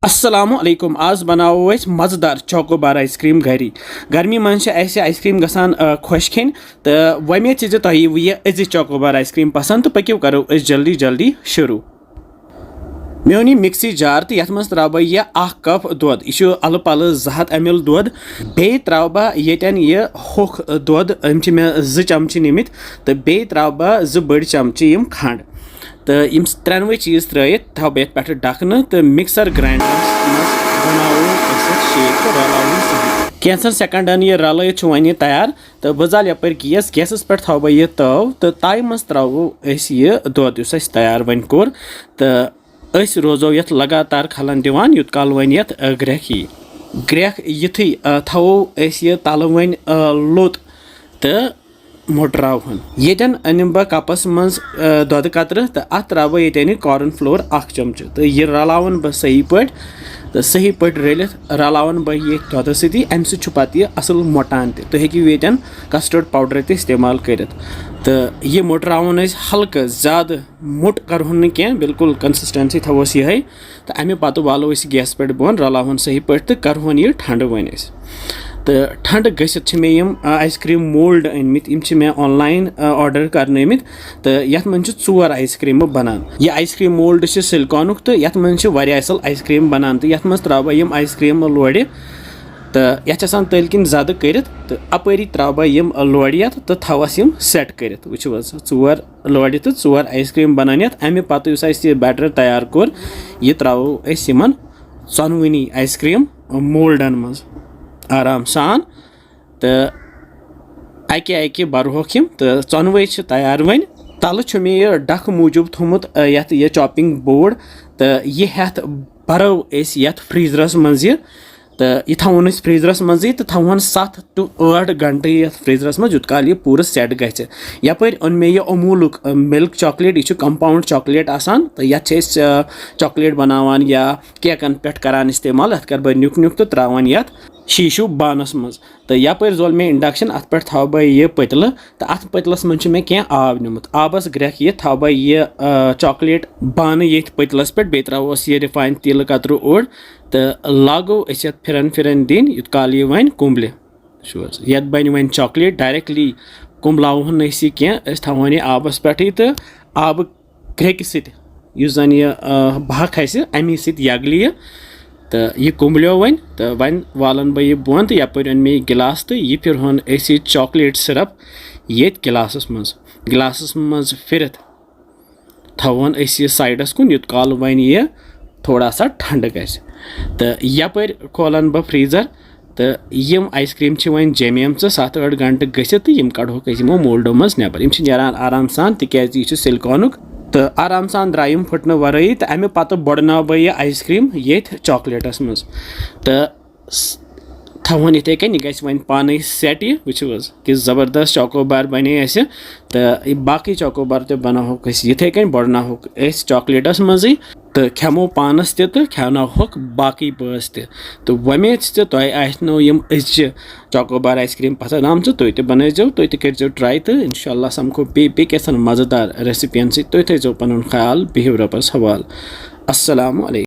अस्सलामु अलैकुम आज बनावो अस मजेदार चोकोबार आइसक्रीम घरी गर्मी मन आइसक्रीम गसान खुश खेन तो वमे चीज तुह यह अज चोकोबार आइसक्रीम पसंद तो पक्यू करो जल्दी जल्दी शुरू मे ओन मिक्सी जार तो ये त्रा बह यह कप दुध यह अल पल 200 ml दुध बे त्रा बह ये होख दुध मे 2 चमच निमित तो बे त्रा बह 2 बड़ चमच यम खंड तो यम त्रेनवे चीज त्रयित थो बह पे ढकन तो मिक्सर ग्राइंडर शेक तो रलावन कैंसन सेकंडन यह रलित वन तैयार तो बह जाल यपर गैसस पे थो बह यह तव तो ताई मज त्रो यह दुध तैयार वन कोर तो रोजो ये लगातार खलन दिवान युत काल वन ये ग्रेख यी ग्रेख युथी थो यह तल वन लोत तो मोटरावन येन अनिम बह कपस मज दुध कतर तो अत त्रा बह ये कॉर्न फ्लोर 1 चमच तो यह रलावन बह सही पे तो सही पे रलित रलावन बह ये दुध सती अम सह असल मोटान तो हेकू ये कस्टर्ड पाउडर इस्तेमाल कर तो यह मोटरावन हल्का ज़्यादा मोट करहन कह बिल्कुल कंसिस्टेंसी थवोस ये तो अमे पत्त वालो गैस पे बोन रलावन सही पे तो करहन यह ठंड वन तो ठंड गसित मे यम आइसक्रीम मोल्ड अनमित मे ऑनलाइन ऑर्डर करनमित तो ये मन 4 आइसक्रीम बनान यह आइसक्रीम मोल्ड सिलिकॉन तो ये मन असल आइसक्रीम बनान तो ये मज त्रा बह यम आइसक्रीम लोड़ तो यह तल किन ज़्यादा कर तो अपरी त्रा बह यम लोड़ ये तो थवस यम सेट कर वो 4 लोड़ तो 4 आइसक्रीम बनान अमे पत्त बैटर तैयार कोर यह त्रो यमन 14 आइसक्रीम मोल्डन मज आराम सान तो अके बरहोक तो 14 तैयार वन तल मे यह डख मूजूब थोमुत ये चॉपिंग बोर्ड तो यह हेत बरो ये फ्रीजरस मज तो यह थवन फ्रीजरस मज तो थवन 7 to 8 घंटे ये फ्रीजरस मज युत काल यह पूरा सेट गि यपर ओन मे यह अमूलुक मिल्क चॉकलेट यह कंपाउंड चॉकलेट आसान तो ये चॉकलेट बनावान या केकन पे करान इस्तेमाल अत कर बह नुक नुक तो त्रावान ये शीशु बानस मज तो यपर जोल मे इंडक्शन अत पे थो बह यह पतल तो अत पतलस मज मे कह आब निमुत आबस ग्रेख यह थो बह यह चॉकलेट बान ये पतलस पे बे त्रोस यह रिफाइन तिल कतरू ओड तो लागो फिरन फिरन दिन युत काल यह वन कुंबल ये बन वन चॉकलेट डायरेक्टली कुंबलावन कह थवन यह आबस पे तो आब ग्रेक सन यह बह खस अमी सगल तो यह कुंबलो वन तो वन वालन बह यह बोन तो यपर ओन मे गिलास तो यह फिरहन चॉकलेट सिरप ये गिलासस मज फिरत थवन यह साइडस कुन युत काल वन यह थोड़ा सा ठंड गस तो यपर खोलन बह फ्रीजर तो यम आइसक्रीम वन जमेम 7-8 घंटे गसित तो यम कड़ोक यमो मोल्डो मज नबर यम नेरान आराम सान तिकाज यह सिलिकॉनुक तो आराम सान द्रायम फुटन वरई तो अमे पत्त बड़ना बह यह आइसक्रीम ये चॉकलेटस मज तो थवन इथे कन यह वन पान सेट यह वो कि ज़बरदस्त चोकोबार बने तो बाकी चोकोबार तो बनाहोक इथे कन बड़नाहोक चॉकलेटस मज तो खेमो पानस तो खेवनाहोक बाकी बस तो वमे तुम यम चोकोबार आइसक्रीम पसंद आम तुम बनजो तुम कर ट्राई तो इंशाल्लाह समखो बे कैसन मज़ेदार रेसिपियन तुम थो पन ख्याल बिहु रबस हवाल अस्सलामु अलैकुम।